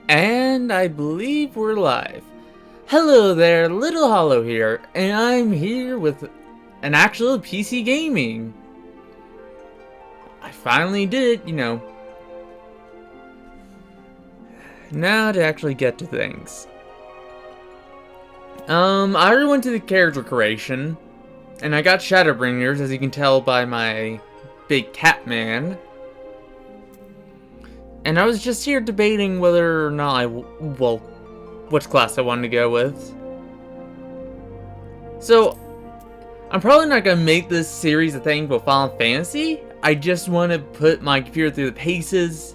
And I believe we're live. Hello there, Little Hollow here, and I'm here with an actual PC gaming. I finally did it, Now to actually get to things. I already went to the character creation, and I got Shadowbringers, as you can tell by my big cat man. And I was just here debating whether or not which class I wanted to go with. So, I'm probably not going to make this series a thing about Final Fantasy. I just want to put my computer through the paces,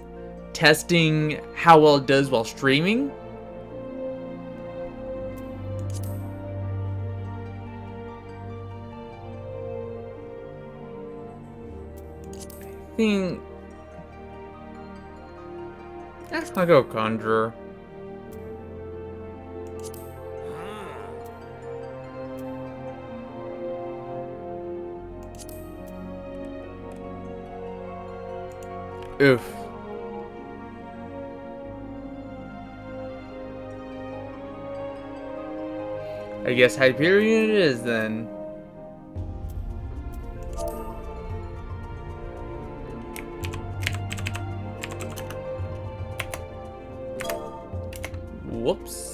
testing how well it does while streaming. I think... I'll go Conjurer. Oof. I guess Hyperion it is then. Whoops.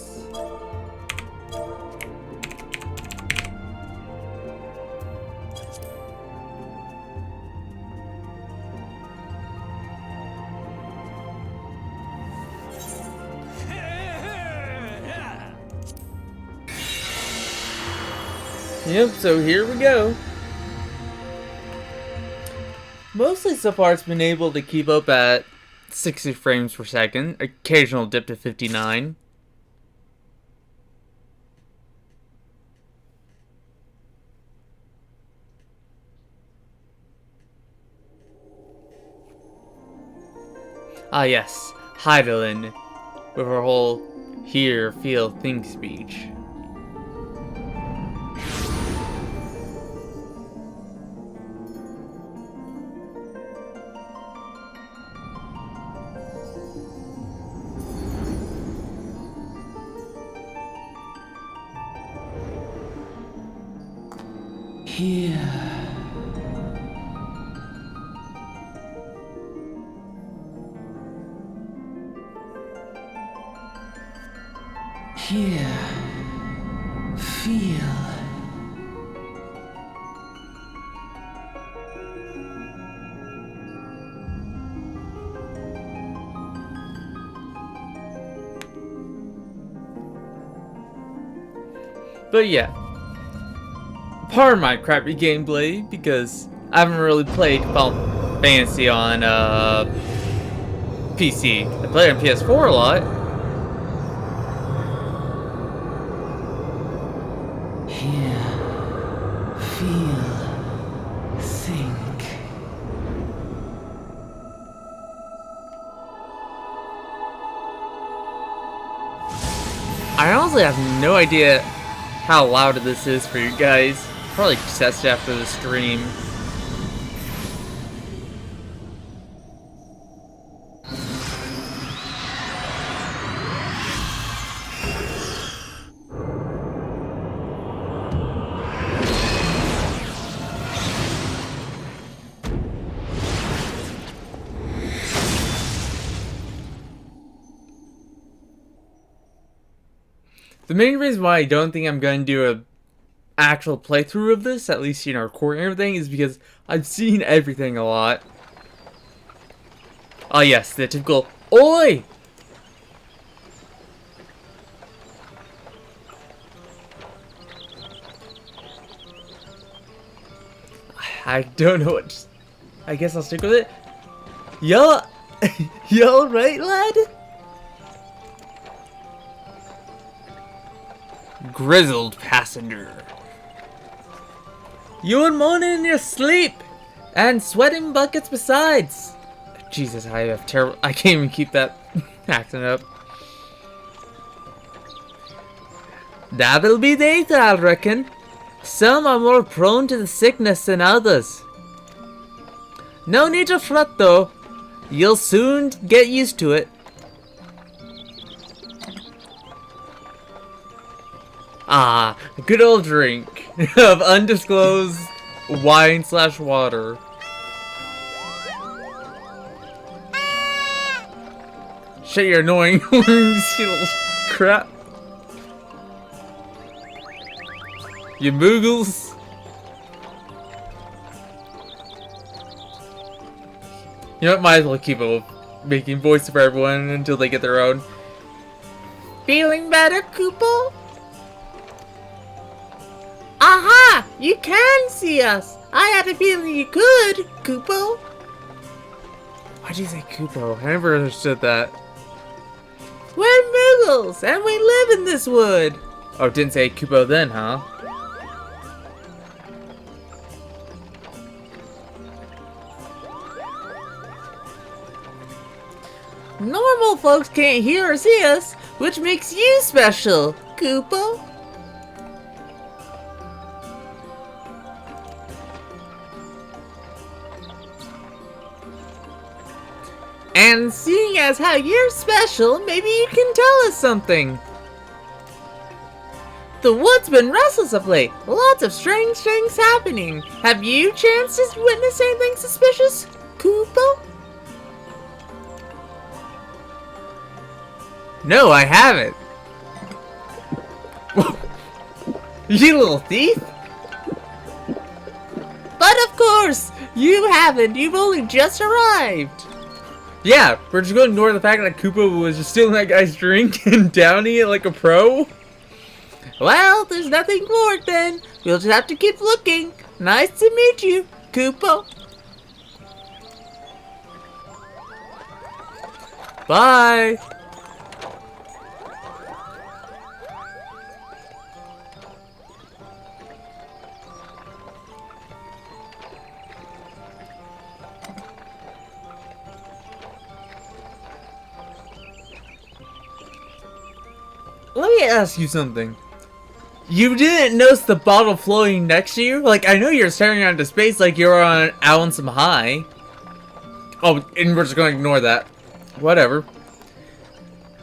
Yep, so here we go. Mostly so far it's been able to keep up at 60 frames per second, occasional dip to 59. Ah yes, Heidelin, with her whole hear, feel, think speech. Here. Here. Feel. But yeah. Pardon my crappy gameplay, because I haven't really played Final Fantasy on PC. I played on PS4 a lot. Hear. Feel. Think. I honestly have no idea how loud this is for you guys. Probably test it after the stream. The main reason why I don't think I'm going to do a actual playthrough of this, at least, recording everything, is because I've seen everything a lot. Oh yes, the typical "Oi!" I don't know what. I guess I'll stick with it. Yo, you alright, lad? Grizzled passenger. You were moaning in your sleep, and sweating buckets besides. Jesus, I have terrible. I can't even keep that accent up. That'll be data, I reckon. Some are more prone to the sickness than others. No need to fret though. You'll soon get used to it. Ah, a good old drink of undisclosed wine/water. Shut your annoying horns, you little crap. You moogles. You know what, might as well keep making voices for everyone until they get their own. Feeling better, Koopo? Aha! You can see us! I had a feeling you could, Koopo. Why'd you say Koopo? I never understood that. We're Moogles, and we live in this wood. Oh, didn't say Koopo then, huh? Normal folks can't hear or see us, which makes you special, Koopo. And seeing as how you're special, maybe you can tell us something. The wood's been restless of late. Lots of strange things happening. Have you chanced to witness anything suspicious, Koopo? No, I haven't. You little thief! But of course, you haven't. You've only just arrived. Yeah, we're just going to ignore the fact that Koopa was just stealing that guy's drink and downing it like a pro? Well, there's nothing for it then. We'll just have to keep looking. Nice to meet you, Koopa. Bye. Let me ask you something. You didn't notice the bottle floating next to you? Like, I know you're staring out into space like you're out on some high. Oh, and we're just going to ignore that. Whatever.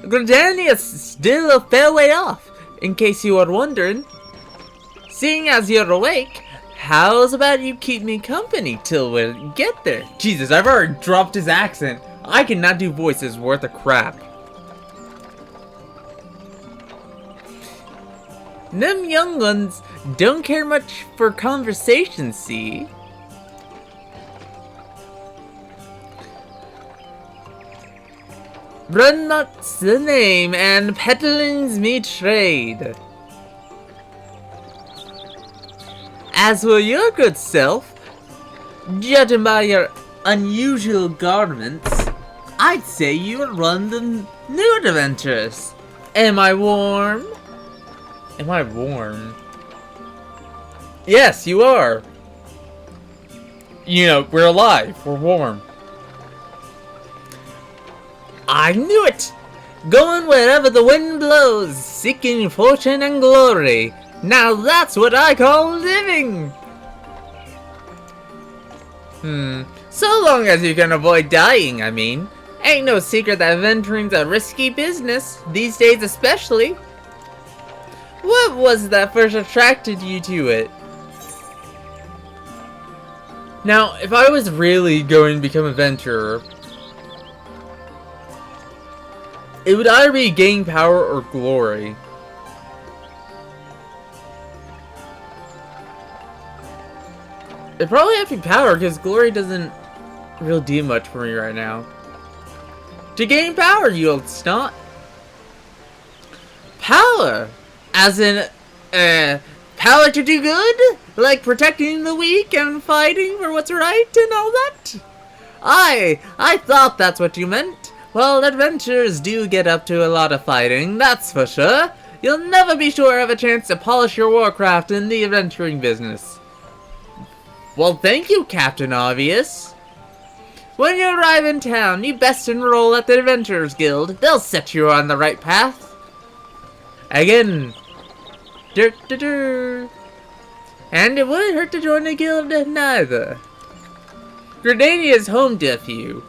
Gridania is still a fair way off, in case you are wondering. Seeing as you're awake, how's about you keep me company till we get there? Jesus, I've already dropped his accent. I cannot do voices worth a crap. Them young ones don't care much for conversation, see? Run not's the name, and peddling's me trade. As for your good self, judging by your unusual garments, I'd say you would run the new adventures. Am I warm? Am I warm? Yes, you are. You know, we're alive. We're warm. I knew it! Going wherever the wind blows, seeking fortune and glory. Now that's what I call living! So long as you can avoid dying, I mean. Ain't no secret that venturing's a risky business, these days especially. What was that first attracted you to it? Now, if I was really going to become a adventurer, it would either be gain power or glory. It'd probably have to be power, because glory doesn't really do much for me right now. To gain power, you old snot. Power! As in, power to do good? Like protecting the weak and fighting for what's right and all that? I thought that's what you meant. Well, adventurers do get up to a lot of fighting, that's for sure. You'll never be sure of a chance to polish your warcraft in the adventuring business. Well, thank you, Captain Obvious. When you arrive in town, you best enroll at the Adventurers Guild. They'll set you on the right path. Again. And it wouldn't hurt to join the guild neither. Gridania is home to a few.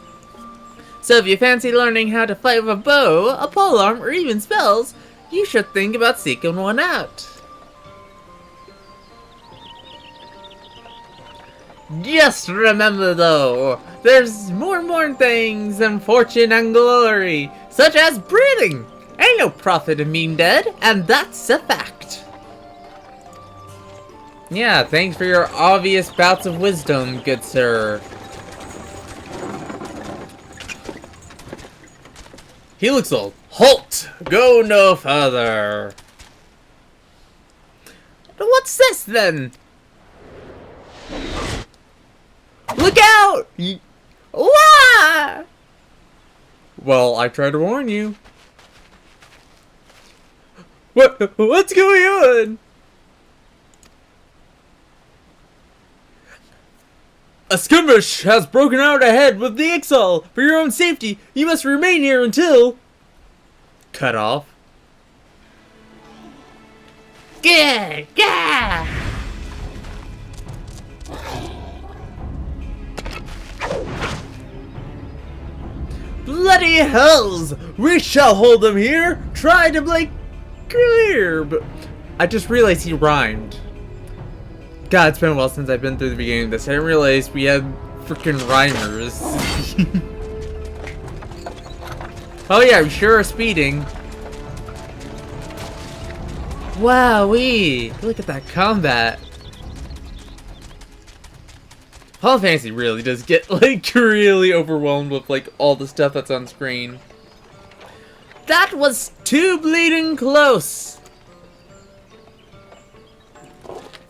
So if you fancy learning how to fight with a bow, a polearm, or even spells, you should think about seeking one out. Just remember though, there's more important things than fortune and glory, such as breathing. Ain't no profit in being dead, and that's a fact. Yeah, thanks for your obvious bouts of wisdom, good sir. He looks old. Halt! Go no further. But what's this then? Look out! Wah! Well, I tried to warn you. What's going on? A skirmish has broken out ahead with the Ixal. For your own safety, you must remain here until... Cut off. Gah! Gah! Bloody hells! We shall hold them here! Try to break clear, but... I just realized he rhymed. God, it's been a while since I've been through the beginning of this. I didn't realize we had freaking rhymers. Oh yeah, we sure are speeding. Wowee! Look at that combat. Final Fantasy really does get, like, really overwhelmed with, like, all the stuff that's on screen. That was too bleeding close!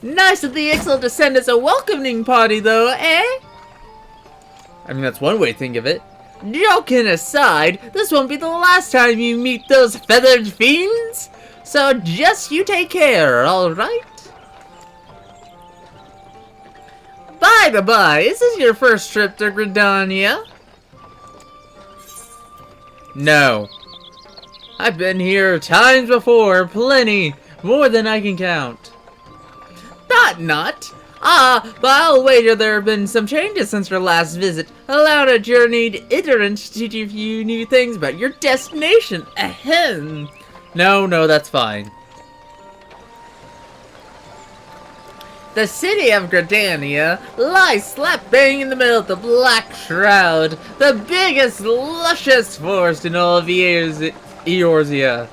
Nice of the Ixal to send us a welcoming party, though, eh? I mean, that's one way to think of it. Joking aside, this won't be the last time you meet those feathered fiends. So just you take care, alright? By the by, is this your first trip to Gridania? No. I've been here times before, plenty, more than I can count. Not. But I'll wager there have been some changes since your last visit. Allowed a journeyed iterant to teach you a few new things about your destination. Ahem. No, that's fine. The city of Gridania lies slap bang in the middle of the Black Shroud, the biggest, luscious forest in all of Eorzea.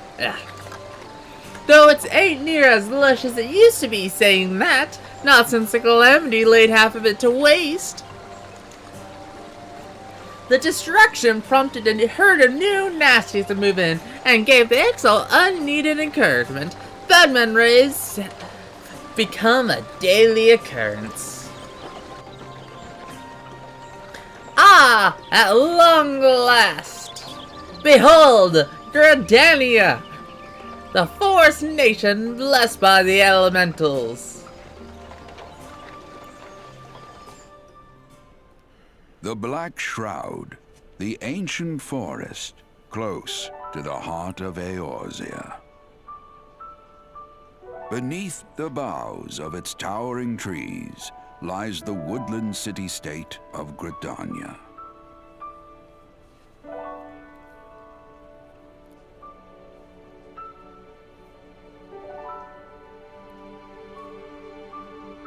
Though it ain't near as lush as it used to be, saying that, not since the calamity laid half of it to waste. The destruction prompted a herd of new nasties to move in, and gave the Ixal unneeded encouragement. Badman raids become a daily occurrence. Ah, at long last! Behold, Gridania! The forest nation blessed by the elementals. The Black Shroud, the ancient forest, close to the heart of Eorzea. Beneath the boughs of its towering trees lies the woodland city-state of Gridania.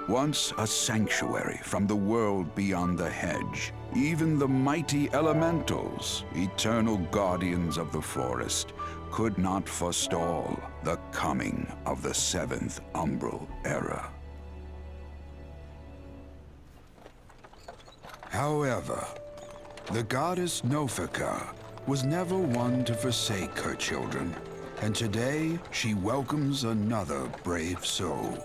Once a sanctuary from the world beyond the hedge, even the mighty elementals, eternal guardians of the forest, could not forestall the coming of the seventh umbral era. However, the goddess Nofika was never one to forsake her children, and today she welcomes another brave soul.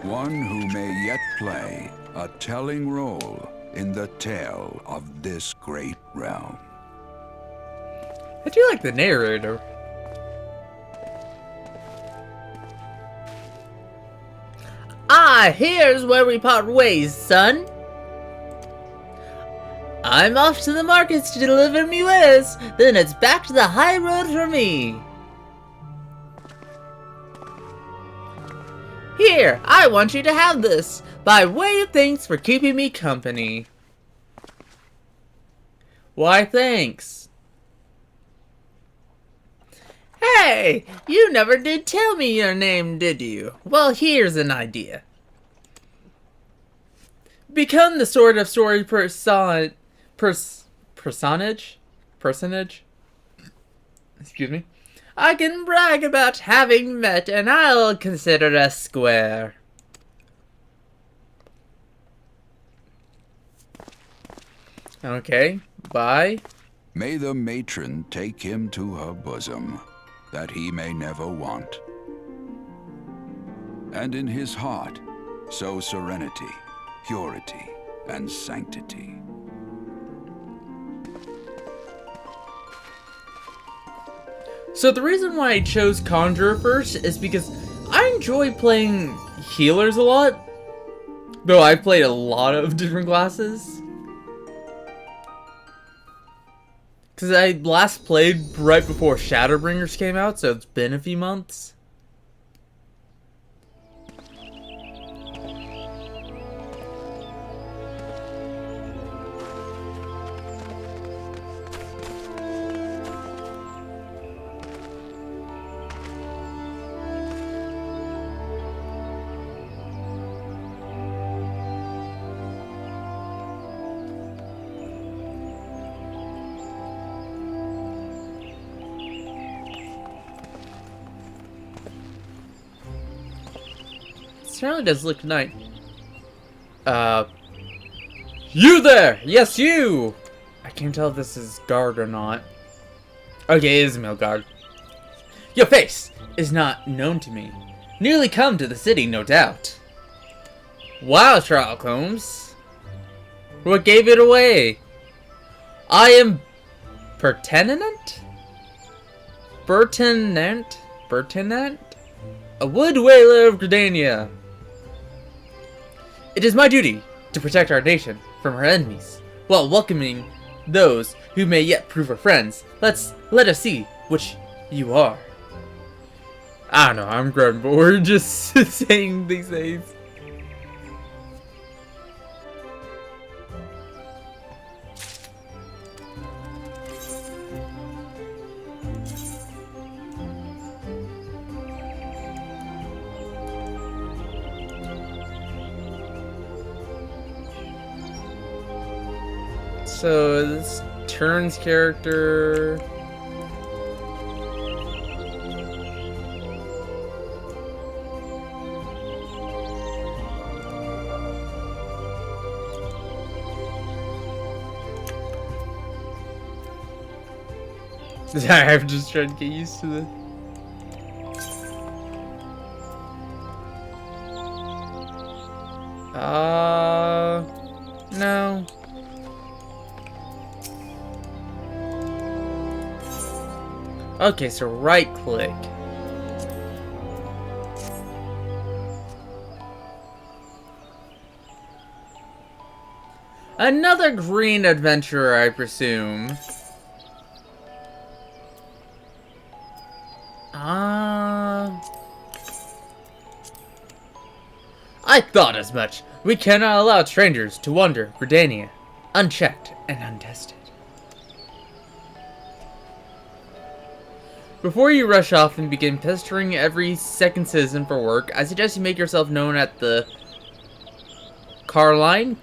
One who may yet play a telling role in the tale of this great realm. I do like the narrator. Ah, here's where we part ways, son. I'm off to the markets to deliver me wares, then it's back to the high road for me. Here, I want you to have this, by way of thanks for keeping me company. Why, thanks. Hey, you never did tell me your name, did you? Well, here's an idea. Become the sort of story personage? Excuse me. I can brag about having met, and I'll consider us square. Okay, bye. May the matron take him to her bosom, that he may never want. And in his heart, sow serenity, purity, and sanctity. So the reason why I chose Conjurer first is because I enjoy playing healers a lot. Though I've played a lot of different classes. Because I last played right before Shadowbringers came out, so it's been a few months. It really does look nice. You there! Yes, you! I can't tell if this is guard or not. Okay, it is a male guard. Your face is not known to me. Newly come to the city, no doubt. Wow, Sherlock Holmes. What gave it away? I am Pertinent? Pertinent? A wood whaler of Gridania. It is my duty to protect our nation from her enemies, while welcoming those who may yet prove our friends. Let us see which you are. I don't know, I'm grown, but we're just saying these things. So this turns character. I'm just trying to get used to this. No. Okay, so right click. Another green adventurer, I presume. I thought as much. We cannot allow strangers to wander Gridania, unchecked and untested. Before you rush off and begin pestering every second citizen for work, I suggest you make yourself known at the Carline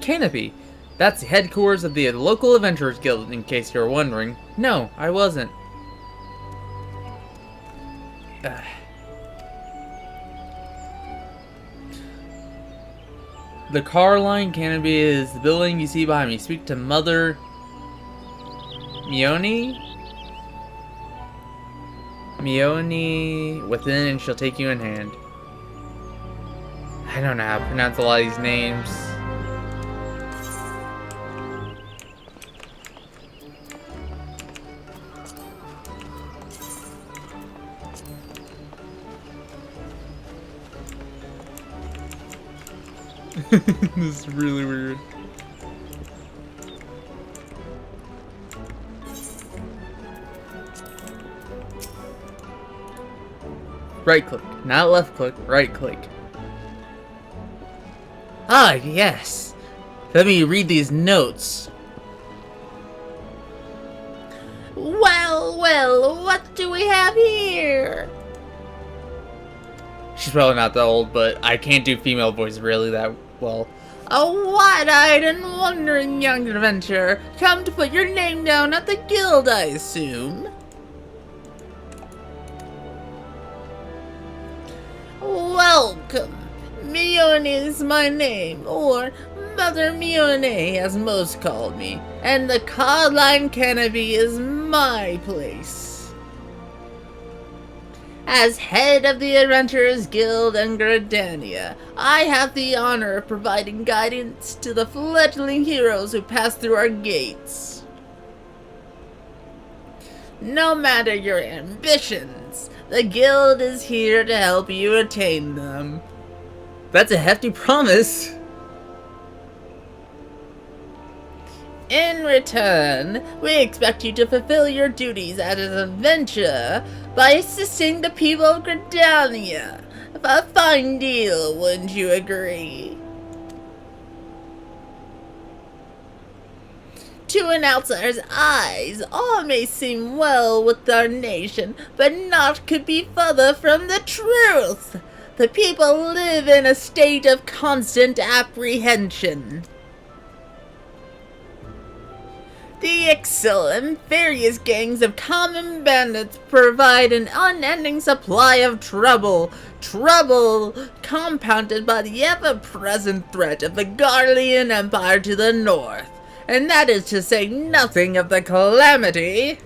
Canopy. That's the headquarters of the local Adventurers Guild, in case you're wondering. No, I wasn't. The Carline Canopy is the building you see behind me. Speak to Mother Mione within, and she'll take you in hand. I don't know how to pronounce a lot of these names. This is really weird. Right click, not left click, right click. Ah, yes. Let me read these notes. Well, what do we have here? She's probably not that old, but I can't do female voice really that well. A wide-eyed and wondering young adventurer, come to put your name down at the guild, I assume. Welcome. Mione is my name, or Mother Mione as most called me, and the Codline Canopy is my place. As head of the Adventurers Guild in Gridania, I have the honor of providing guidance to the fledgling heroes who pass through our gates. No matter your ambitions, the Guild is here to help you attain them. That's a hefty promise. In return, we expect you to fulfill your duties as an adventurer by assisting the people of Gridania. A fine deal, wouldn't you agree? To an outsider's eyes, all may seem well with our nation, but naught could be further from the truth. The people live in a state of constant apprehension. The Ixil and various gangs of common bandits provide an unending supply of trouble. Trouble compounded by the ever-present threat of the Garlean Empire to the north. And that is to say nothing of the calamity.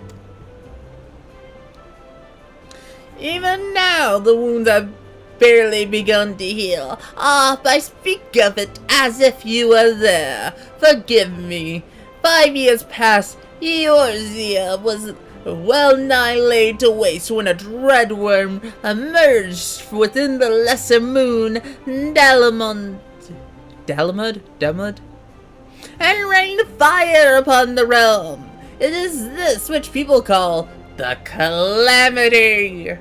Even now, the wounds have barely begun to heal. Ah, I speak of it as if you were there. Forgive me. 5 years past, Eorzea was well nigh laid to waste when a dreadworm emerged within the lesser moon, Dalamud, and rained fire upon the realm. It is this which people call the Calamity.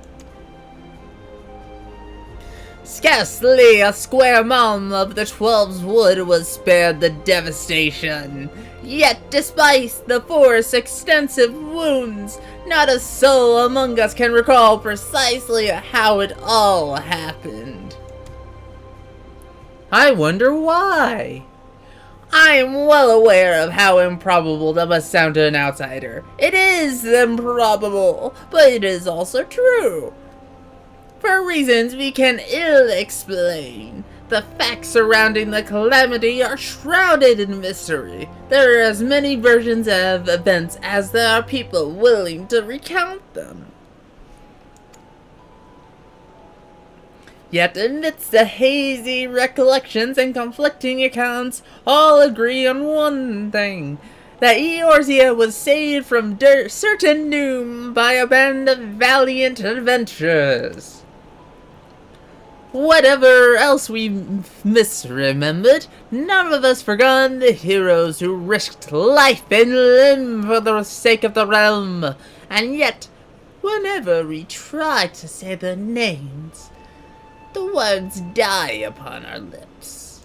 Scarcely a square mile of the Twelve's Wood was spared the devastation. Yet, despite the forest's extensive wounds, not a soul among us can recall precisely how it all happened. I wonder why. I am well aware of how improbable that must sound to an outsider. It is improbable, but it is also true. For reasons we can ill explain, the facts surrounding the calamity are shrouded in mystery. There are as many versions of events as there are people willing to recount them. Yet amidst the hazy recollections and conflicting accounts, all agree on one thing. That Eorzea was saved from certain doom by a band of valiant adventurers. Whatever else we misremembered, none of us forgot the heroes who risked life and limb for the sake of the realm. And yet, whenever we try to say their names, the words die upon our lips.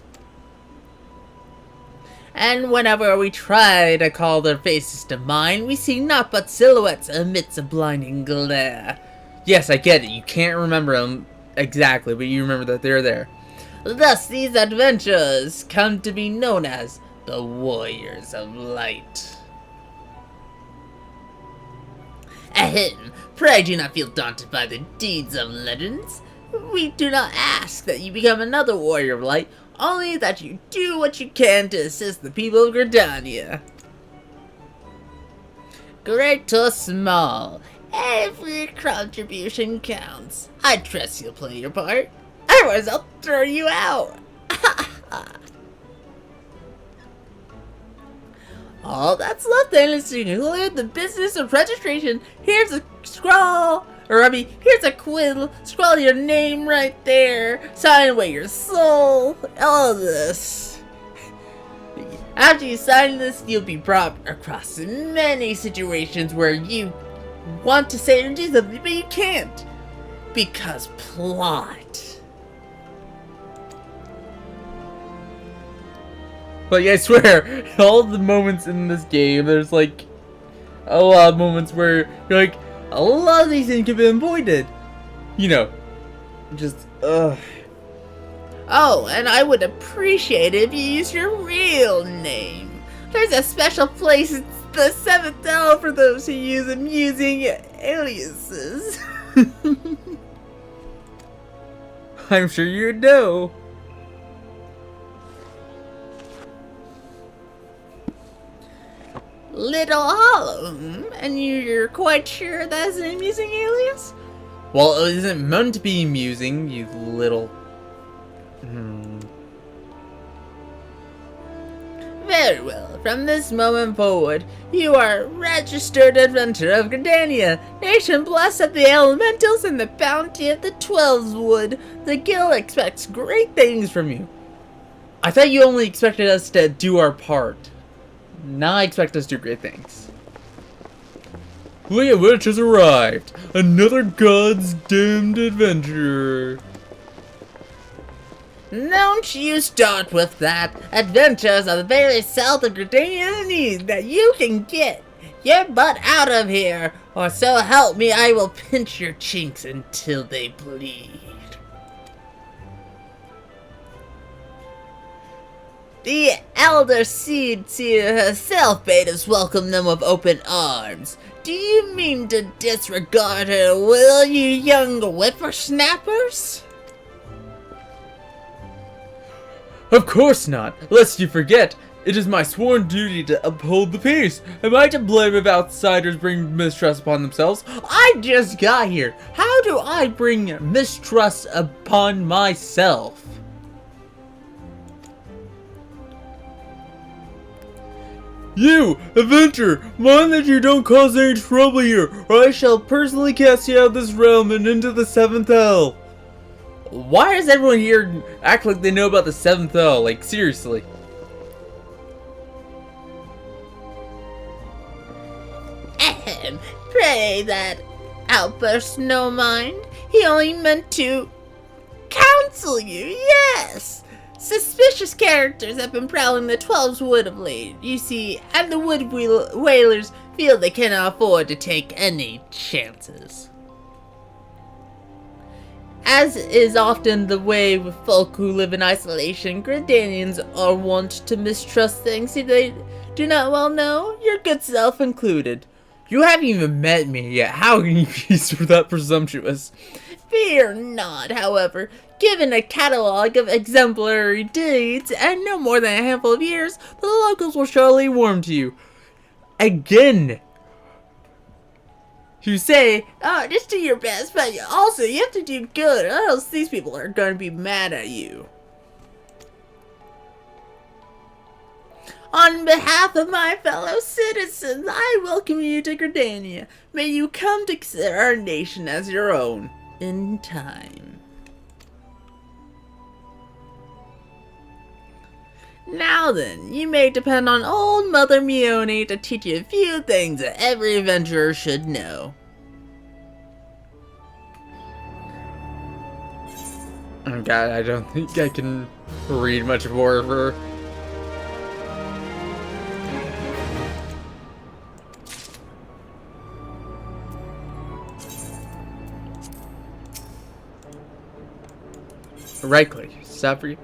And whenever we try to call their faces to mind, we see naught but silhouettes amidst a blinding glare. Yes, I get it, you can't remember them exactly, but you remember that they're there. Thus, these adventurers come to be known as the Warriors of Light. Ahem, pray do not feel daunted by the deeds of legends. We do not ask that you become another Warrior of Light, only that you do what you can to assist the people of Gridania. Great or small, every contribution counts. I trust you'll play your part. Otherwise, I'll throw you out. All that's left then is to conclude the business of registration. Here's a scroll. Here's a quill. Scroll your name right there. Sign away your soul. All of this. After you sign this, you'll be brought across many situations where you want to say or do something, but you can't. Because plot. Like, I swear, all the moments in this game, there's like a lot of moments where you're like, A lot of these things can be avoided. You know, just, ugh. Oh, and I would appreciate it if you use your real name. There's a special place in the 7th L for those who use amusing aliases. I'm sure you know. Little Hollow, and you're quite sure that's an amusing alias? Well, it isn't meant to be amusing, you little... Very well. From this moment forward, you are registered adventurer of Gridania, nation blessed of the elementals and the bounty of the Twelveswood. The guild expects great things from you. I thought you only expected us to do our part. Now I expect us to do great things. The witch has arrived! Another god's damned adventurer! Don't you start with that. Adventures are the very south of Gridania need that you can get your butt out of here, or so help me, I will pinch your chinks until they bleed. The Elder Seed Seer herself bade us welcome them with open arms. Do you mean to disregard her, will you, young whippersnappers? Of course not! Lest you forget, it is my sworn duty to uphold the peace. Am I to blame if outsiders bring mistrust upon themselves? I just got here. How do I bring mistrust upon myself? You, adventurer, mind that you don't cause any trouble here, or I shall personally cast you out of this realm and into the 7th Hell. Why does everyone here act like they know about the 7th Hell? Like, seriously. Ahem. Pray that outburst no mind. He only meant to counsel you, yes! Suspicious characters have been prowling the Twelveswood of late, you see, and the Wood Whalers feel they cannot afford to take any chances. As is often the way with folk who live in isolation, Gridanians are wont to mistrust things they do not well know, your good self included. You haven't even met me yet. How can you be so that presumptuous? Fear not, however. Given a catalog of exemplary deeds and no more than a handful of years, the locals will surely warm to you. Again! You say, oh, just do your best, but also you have to do good, or else these people are going to be mad at you. On behalf of my fellow citizens, I welcome you to Gridania. May you come to consider our nation as your own in time. Now then, you may depend on old Mother Mione to teach you a few things that every adventurer should know. Oh god, I don't think I can read much more of her. Right click, stop for you.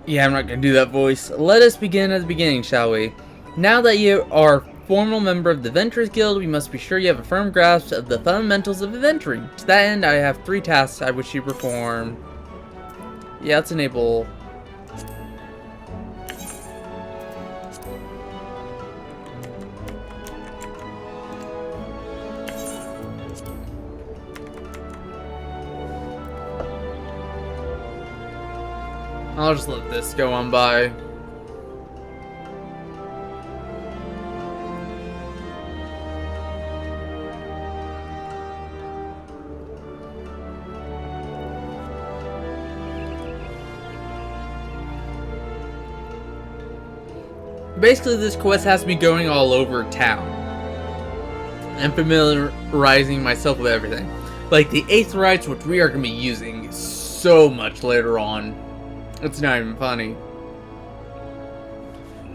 Yeah, I'm not gonna do that voice. Let us begin at the beginning, shall we? Now that you are a formal member of the Adventurers Guild, we must be sure you have a firm grasp of the fundamentals of adventuring. To that end, I have 3 tasks I wish you perform. Yeah, let's enable. I'll just let this go on by. Basically, this quest has me going all over town and familiarizing myself with everything. Like the 8th rites, which we are going to be using so much later on. It's not even funny.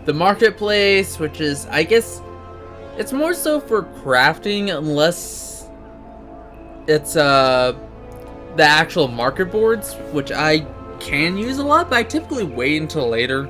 the marketplace, which is, I guess, it's more so for crafting, unless it's the actual market boards, which I can use a lot, but I typically wait until later.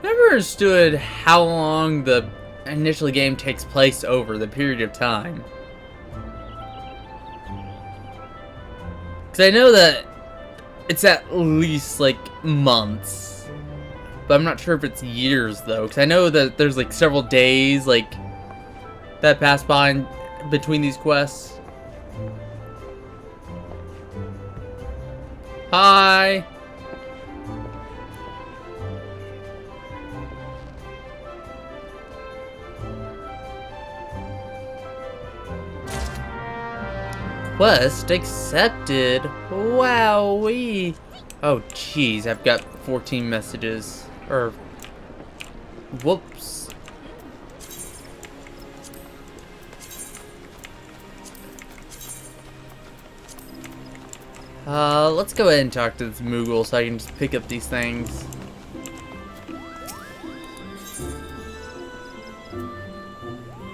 Never understood how long the initial game takes place over the period of time. Because I know that it's at least like months, but I'm not sure if it's years though. Because I know that there's like several days like that pass by in between these quests. Hi. Quest accepted. Wowee. Oh jeez, I've got 14 messages. Or whoops. Let's go ahead and talk to this Moogle so I can just pick up these things.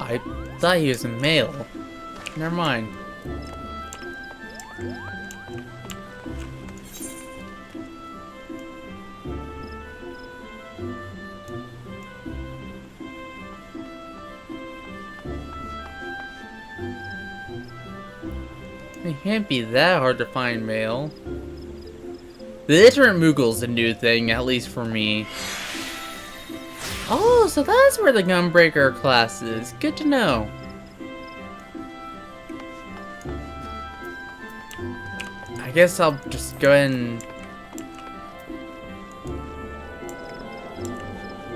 I thought he was a male. Never mind. It can't be that hard to find male. The iterant Moogle's a new thing, at least for me. Oh, so that's where the Gunbreaker class is. Good to know. I guess I'll just go ahead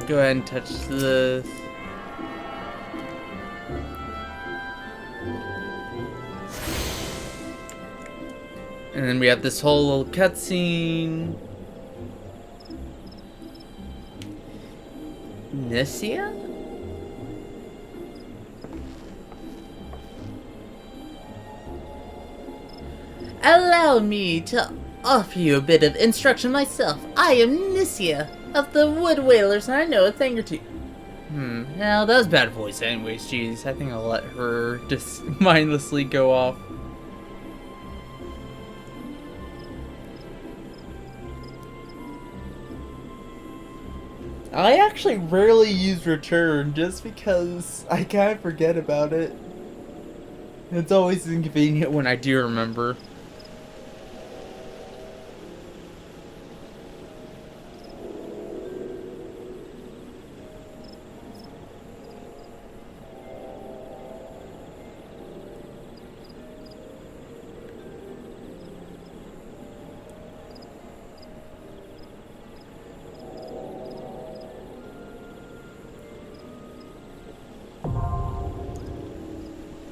and touch this. And then we have this whole little cutscene. Nicia? Allow me to offer you a bit of instruction myself. I am Nicia of the Wood Whalers, and I know a thing or two. Now that was bad voice anyways, jeez. I think I'll let her just mindlessly go off. I actually rarely use return just because I kind of forget about it. It's always inconvenient when I do remember.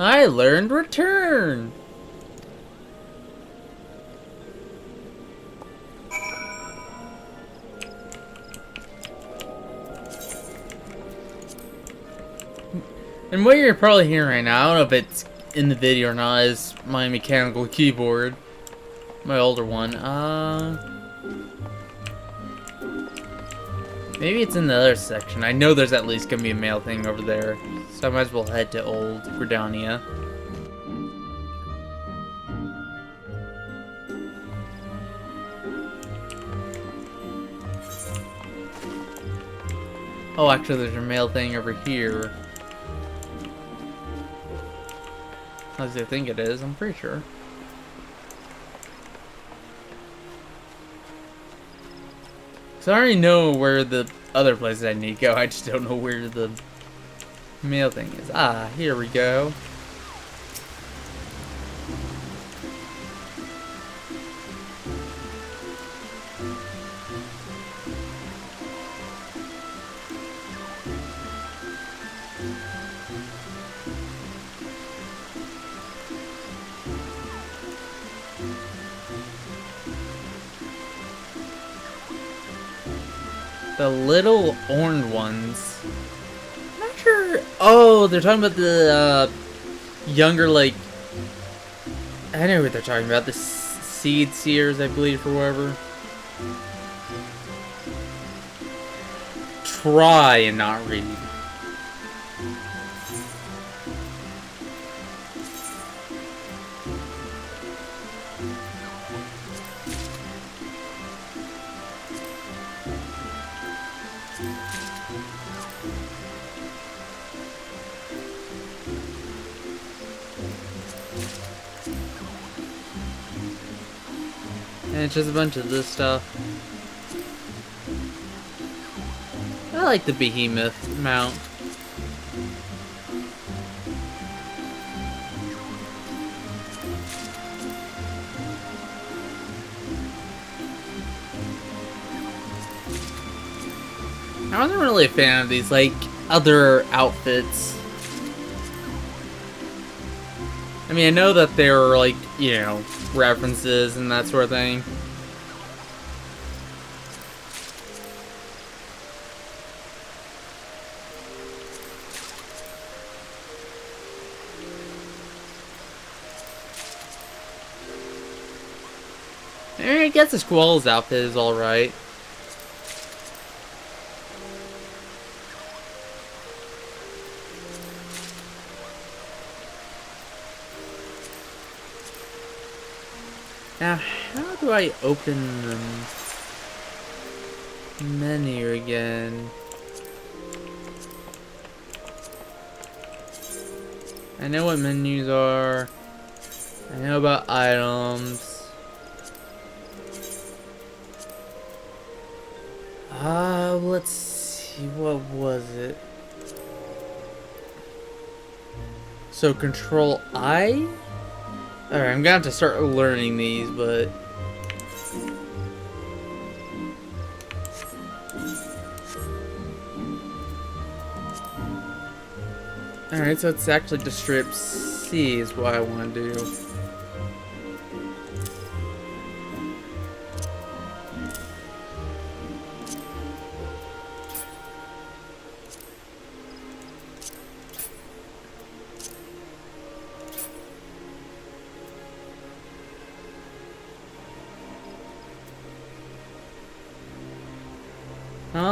I learned return. And what you're probably hearing right now, I don't know if it's in the video or not, is my mechanical keyboard. My older one. Maybe it's in the other section. I know there's at least gonna be a mail thing over there. So I might as well head to Old Gridania. Oh, actually there's a mail thing over here. As I think it is, I'm pretty sure. So I already know where the other places I need to go, I just don't know where the mail thing is. Ah, here we go. The little orange ones. I'm not sure. Oh, they're talking about the younger, like. I know what they're talking about. The seed seers, I believe, or whatever. Try and not read. And it's just a bunch of this stuff. I like the behemoth mount. I wasn't really a fan of these, like, other outfits. I mean, I know that they're, like, you know, references and that sort of thing. I mean, I guess the Squall's outfit is alright. Now, how do I open the menu again? I know what menus are. I know about items. Let's see, what was it? So Control I? Alright, I'm gonna have to start learning these, but... Alright, so it's actually to strip C is what I want to do.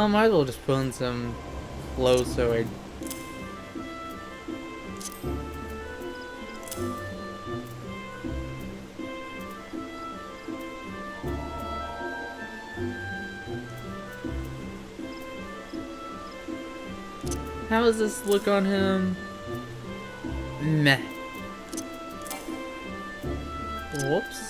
Might as well just put in some flow so I... How does this look on him? Meh. Whoops.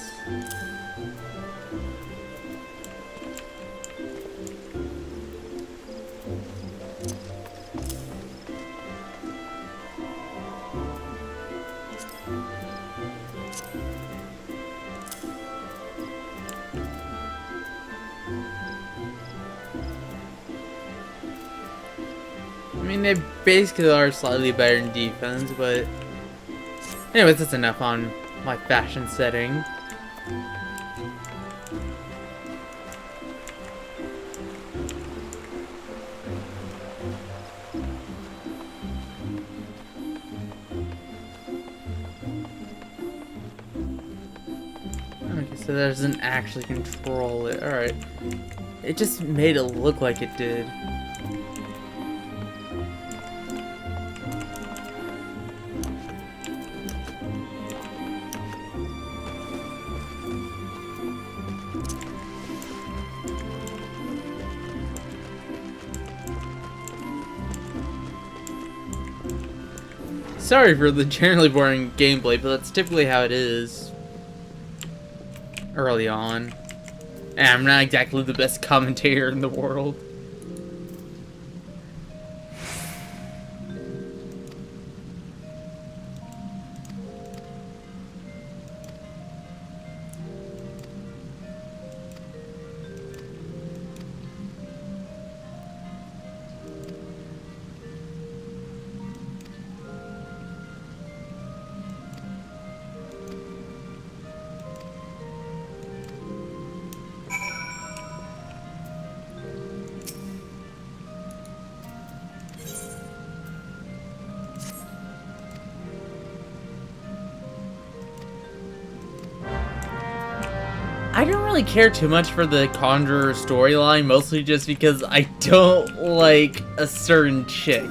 I mean, they basically are slightly better in defense, but... Anyways, that's enough on my fashion setting. Okay, so that doesn't actually control it. Alright. It just made it look like it did. Sorry for the generally boring gameplay, but that's typically how it is. Early on. And I'm not exactly the best commentator in the world. don't really care too much for the Conjurer storyline, mostly just because I don't like a certain chick.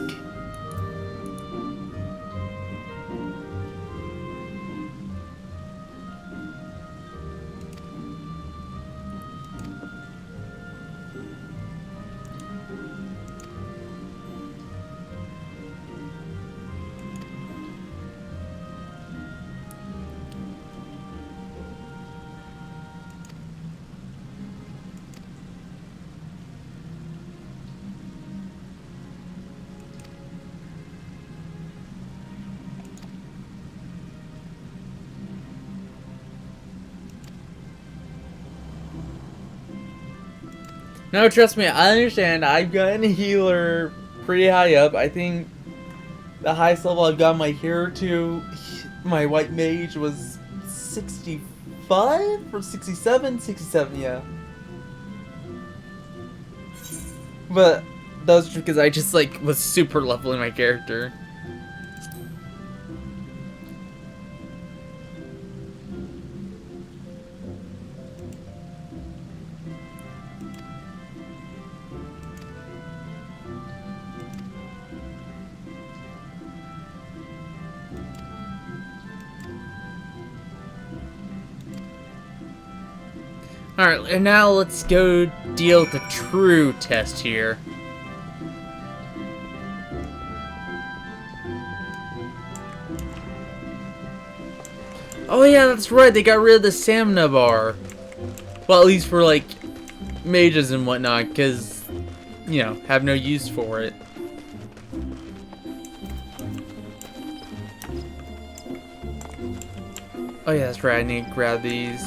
No, trust me, I understand. I've gotten a healer pretty high up. I think the highest level I've got my hero to, my white mage, was 65 or 67? 67, yeah. But that was just because I just, like, was super leveling my character. Alright, and now let's go deal with the true test here. Oh yeah, that's right, they got rid of the stamina bar. Well, at least for, like, mages and whatnot, because, you know, have no use for it. Oh yeah, that's right, I need to grab these.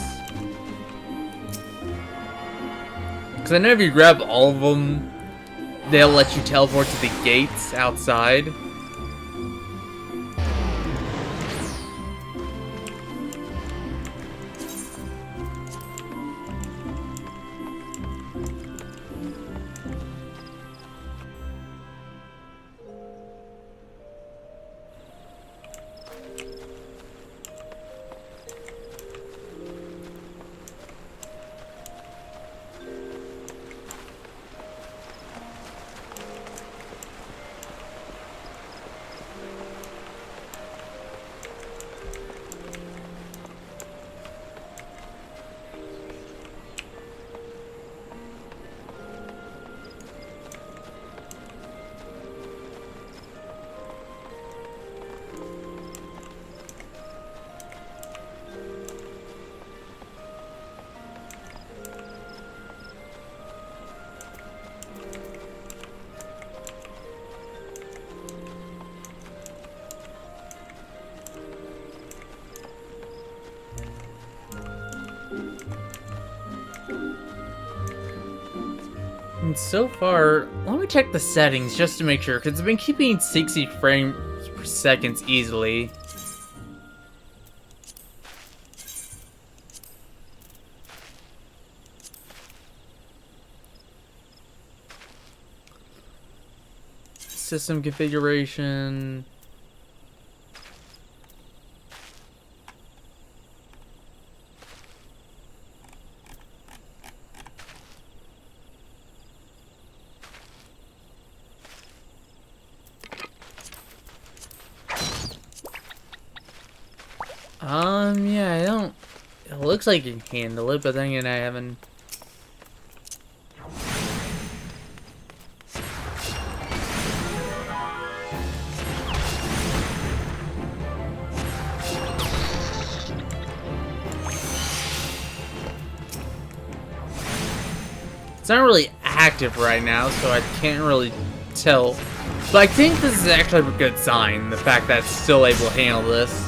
Because I know if you grab all of them, they'll let you teleport to the gates outside. And so far, let me check the settings just to make sure, because I've been keeping 60 frames per second easily. System configuration. Yeah, I don't... It looks like you can handle it, but then again, I haven't... It's not really active right now, so I can't really tell. But I think this is actually a good sign, the fact that it's still able to handle this.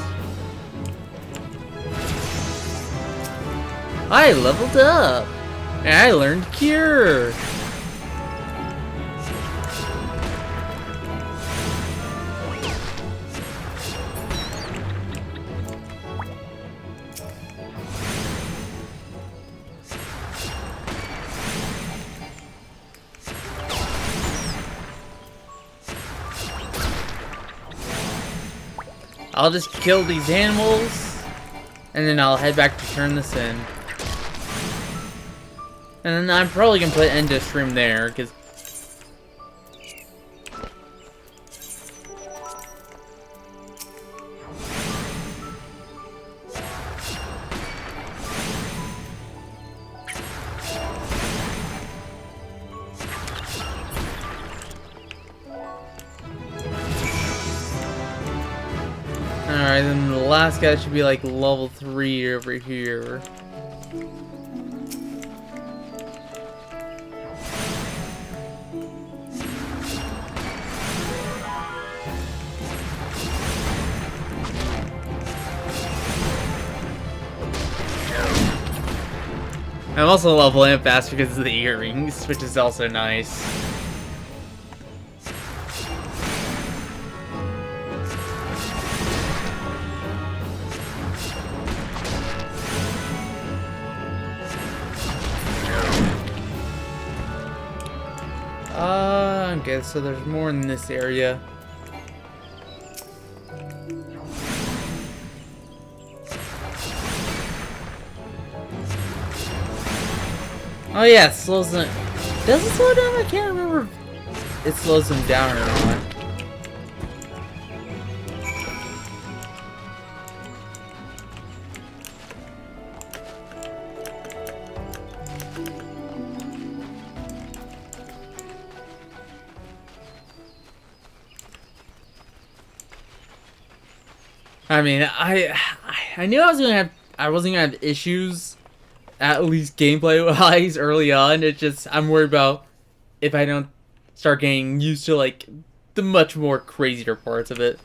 I leveled up! And I learned Cure! I'll just kill these animals, and then I'll head back to turn this in. And then I'm probably gonna put end of stream there, because... Alright, then the last guy should be like level 3 over here. I'm also leveling up fast because of the earrings, which is also nice. Okay, so there's more in this area. Oh yeah, it slows them. Does it slow down? I can't remember if it slows them down or not. I mean, I knew I wasn't gonna have issues, at least gameplay-wise, early on. It's just, I'm worried about if I don't start getting used to, like, the much more crazier parts of it.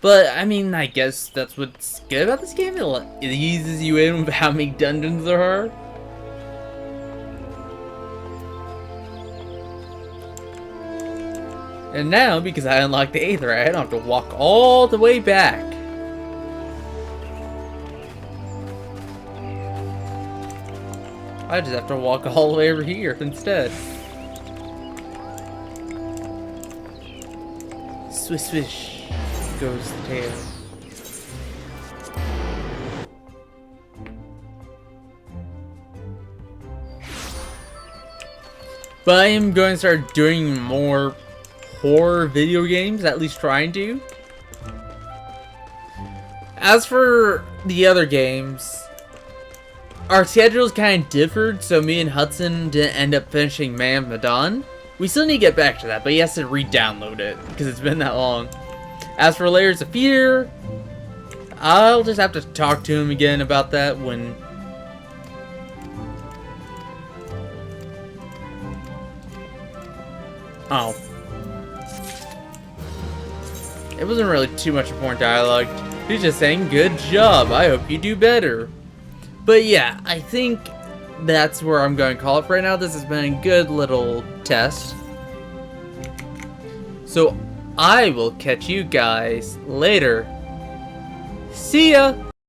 But, I mean, I guess that's what's good about this game. It eases you in with how many dungeons there are. And now, because I unlocked the 8th right, I don't have to walk all the way back. I just have to walk all the way over here instead. Swish swish goes the tail. But I am going to start doing more horror video games, at least trying to. As for the other games, our schedules kind of differed, so me and Hudson didn't end up finishing Man of Medan. We still need to get back to that, but he has to re-download it, because it's been that long. As for Layers of Fear, I'll just have to talk to him again about that when... Oh. It wasn't really too much more dialogue. He's just saying, good job, I hope you do better. But yeah, I think that's where I'm going to call it for right now. This has been a good little test. So I will catch you guys later. See ya!